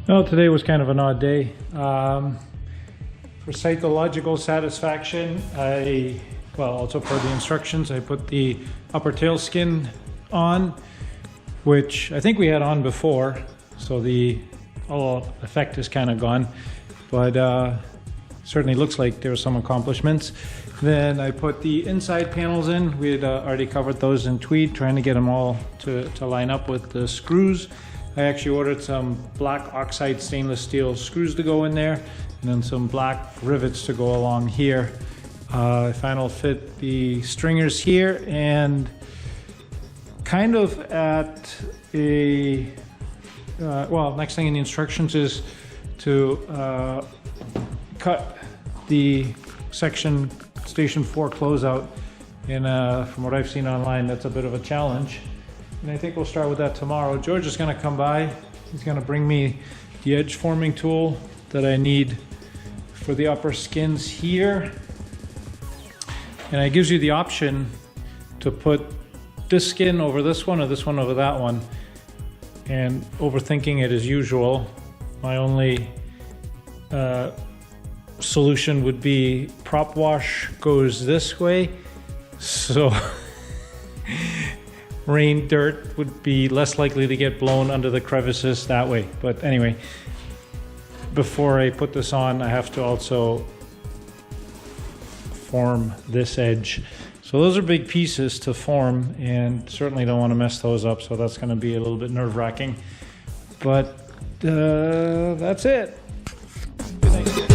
Well, today was kind of an odd day. For psychological satisfaction, also per the instructions, I put the upper tail skin on, which I think we had on before, so the effect is kind of gone, but certainly looks like there were some accomplishments. Then I put the inside panels in. We had already covered those in tweed, trying to get them all to line up with the screws. I actually ordered some black oxide stainless steel screws to go in there, and then some black rivets to go along here. I finally fit the stringers here, and kind of at a, next thing in the instructions is to cut the section Station 4 closeout, and from what I've seen online, that's a bit of a challenge. And I think we'll start with that tomorrow. George is going to come by. He's going to bring me the edge forming tool that I need for the upper skins here. And it gives you the option to put this skin over this one or this one over that one. And overthinking it as usual, my only solution would be prop wash goes this way. So rain, dirt would be less likely to get blown under the crevices that way. But anyway, before I put this on, I have to also form this edge. So those are big pieces to form, and certainly don't want to mess those up. So that's going to be a little bit nerve-wracking. But that's it. Good night.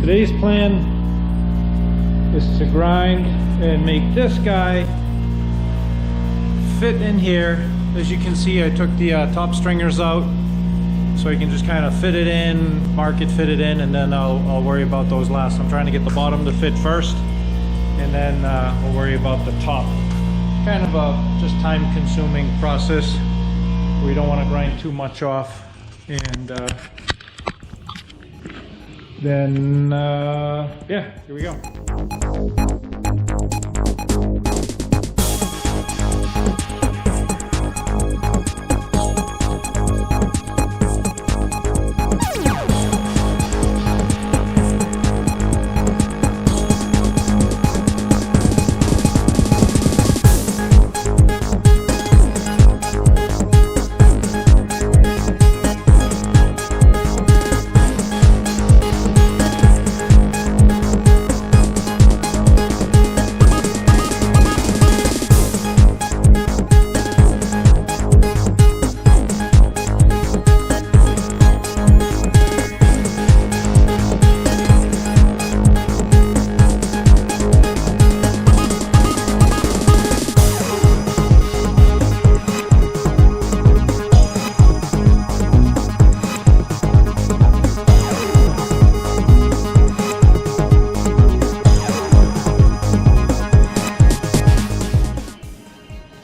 Today's plan is to grind and make this guy fit in here. As you can see, I took the top stringers out so I can just kind of fit it in, mark it, fit it in, and then I'll worry about those last. I'm trying to get the bottom to fit first, and then we'll worry about the top. Kind of a just time-consuming process. We don't want to grind too much off, and then, yeah, here we go.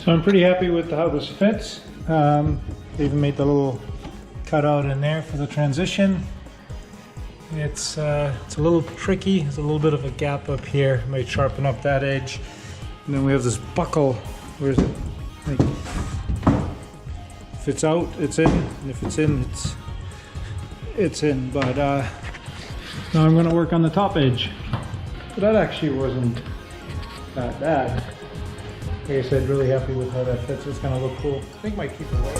So I'm pretty happy with how this fits. They even made the little cutout in there for the transition. It's a little tricky. There's a little bit of a gap up here. Might sharpen up that edge. And then we have this buckle. Where is it? Like, if it's out, it's in. And if it's in, it's in. But now I'm going to work on the top edge. But that actually wasn't that bad. Like I said, really happy with how that fits. It's going to look cool. I think might keep it away.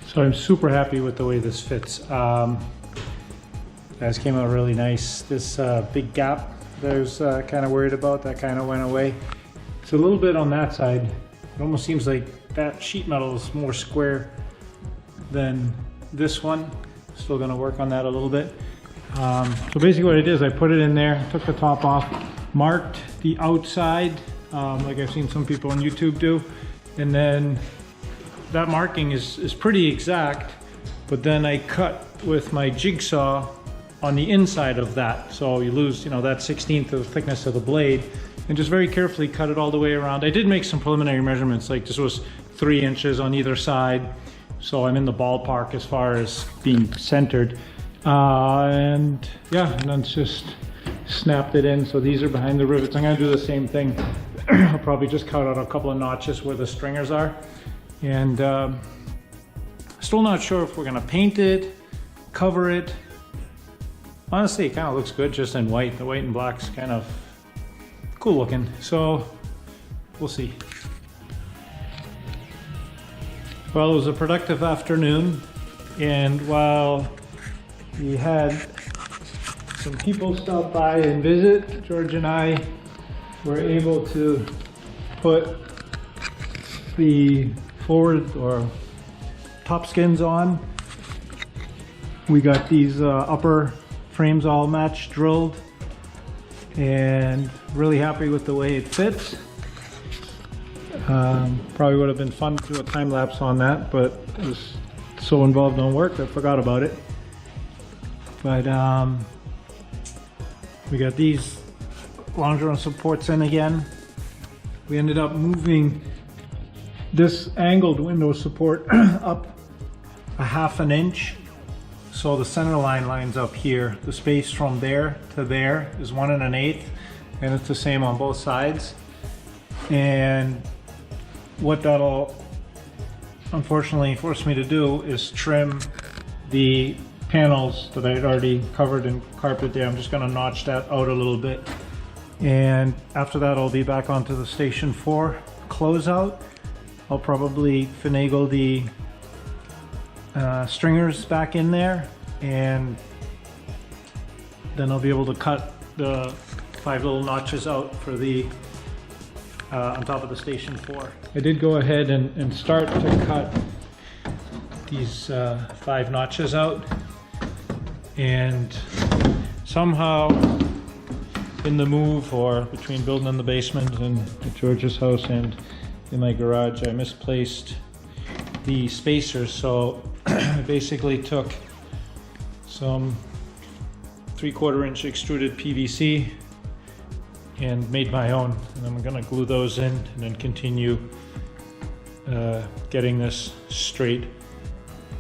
So I'm super happy with the way this fits. Guys, came out really nice. This big gap that I was kind of worried about, that kind of went away. It's a little bit on that side. It almost seems like that sheet metal is more square than this one. Still gonna work on that a little bit. So basically what I did is I put it in there, took the top off, marked the outside, like I've seen some people on YouTube do, and then that marking is pretty exact, but then I cut with my jigsaw on the inside of that. So you lose, you know, that 1/16th of the thickness of the blade, and just very carefully cut it all the way around. I did make some preliminary measurements, like this was 3 inches on either side. So I'm in the ballpark as far as being centered. And yeah, and then just snapped it in. So these are behind the rivets. I'm gonna do the same thing. I'll probably just cut out a couple of notches where the stringers are. And still not sure if we're gonna paint it, cover it. Honestly, it kind of looks good just in white. The white and black's kind of cool looking. So we'll see. Well, it was a productive afternoon, and while we had some people stop by and visit, George and I were able to put the forward or top skins on. We got these upper frames all matched drilled, and really happy with the way it fits. Probably would have been fun to do a time lapse on that, but it was so involved on work I forgot about it. But we got these longeron supports in again. We ended up moving this angled window support up a 1/2 inch, so the center line lines up here. The space from there to there is 1 1/8, and it's the same on both sides. And what that'll unfortunately force me to do is trim the panels that I had already covered in carpet there. I'm just going to notch that out a little bit, and after that I'll be back onto the Station 4 closeout. I'll probably finagle the stringers back in there, and then I'll be able to cut the 5 little notches out for the on top of the Station 4. I did go ahead and start to cut these 5 notches out, and somehow in the move, or between building in the basement and at George's house and in my garage, I misplaced the spacers. So I basically took some 3/4 inch extruded PVC and made my own, and I'm gonna glue those in and then continue getting this straight,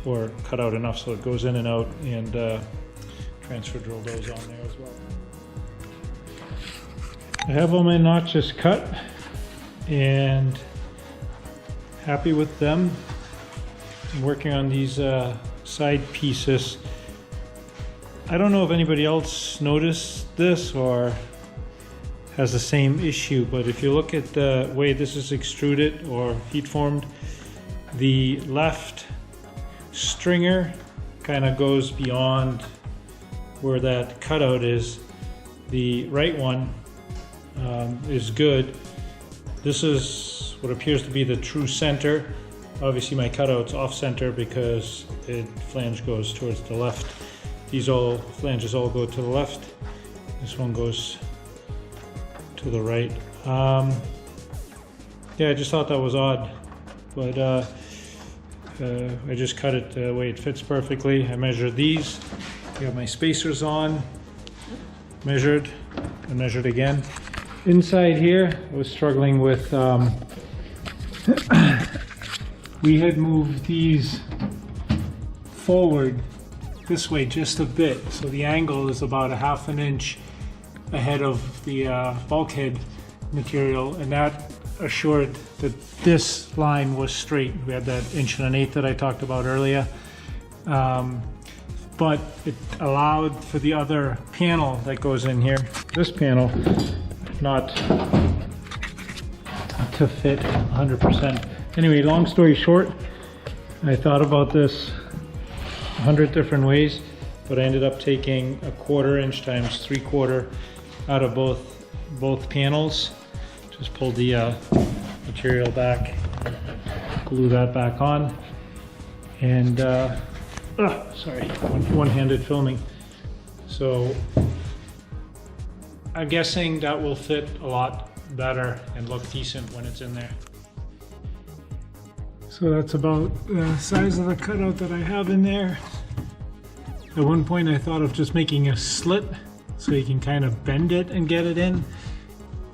or cut out enough so it goes in and out, and transfer drill those on there as well. I have all my notches cut and happy with them. I'm working on these side pieces. I don't know if anybody else noticed this or has the same issue, but if you look at the way this is extruded or heat formed, the left stringer kind of goes beyond where that cutout is. The right one is good. This is what appears to be the true center. Obviously my cutout's off center because the flange goes towards the left. These flanges all go to the left. This one goes to the right. Yeah, I just thought that was odd, but I just cut it the way it fits perfectly. I measured these. I got my spacers on, measured, and measured again. Inside here, I was struggling with, we had moved these forward this way just a bit, so the angle is about a 1/2 inch ahead of the bulkhead material, and that assured that this line was straight. We had that 1 1/8 that I talked about earlier, but it allowed for the other panel that goes in here, this panel, not to fit 100%. Anyway, long story short, I thought about this 100 different ways, but I ended up taking a 1/4 inch times 3/4 out of both panels. Just pull the material back, glue that back on, and sorry, one-handed filming. So I'm guessing that will fit a lot better and look decent when it's in there. So that's about the size of the cutout that I have in there. At one point I thought of just making a slit so you can kind of bend it and get it in,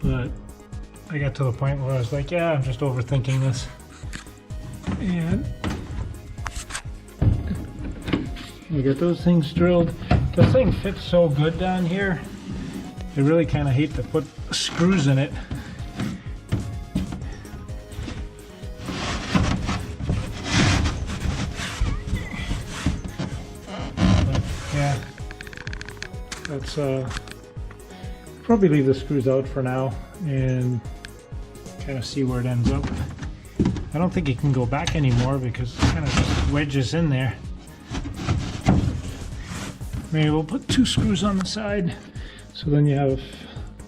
but I got to the point where I was like, yeah, I'm just overthinking this. And you get those things drilled. The thing fits so good down here, I really kind of hate to put screws in it. Yeah, that's probably leave the screws out for now and kind of see where it ends up. I don't think it can go back anymore because it kind of just wedges in there. Maybe we'll put 2 screws on the side, so then you have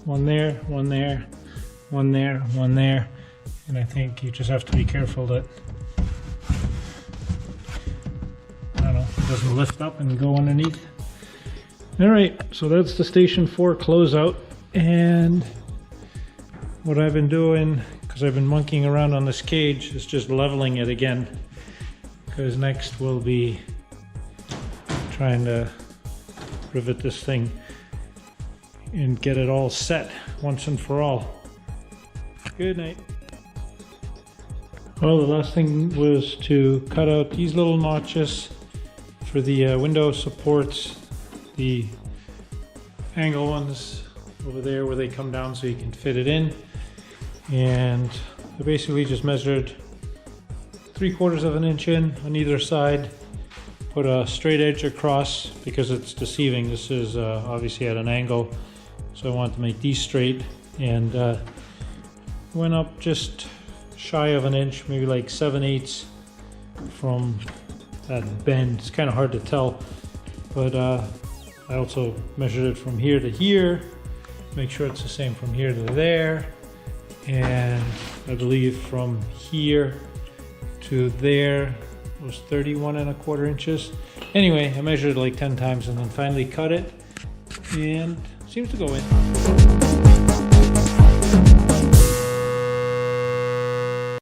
one there, one there, one there, one there, and I think you just have to be careful that, I don't know, it doesn't lift up and go underneath. Alright, so that's the Station 4 closeout, and what I've been doing, because I've been monkeying around on this cage, is just leveling it again, because next we'll be trying to rivet this thing and get it all set once and for all. Good night. Well, the last thing was to cut out these little notches for the window supports, the angle ones over there where they come down so you can fit it in. And I basically just measured 3/4 of an inch in on either side, put a straight edge across because it's deceiving. This is obviously at an angle, so I wanted to make these straight, and went up just shy of an inch, maybe like 7/8 from that bend. It's kind of hard to tell, but I also measured it from here to here, make sure it's the same from here to there, and I believe from here to there was 31 1/4 inches. Anyway, I measured it like 10 times and then finally cut it, and it seems to go in.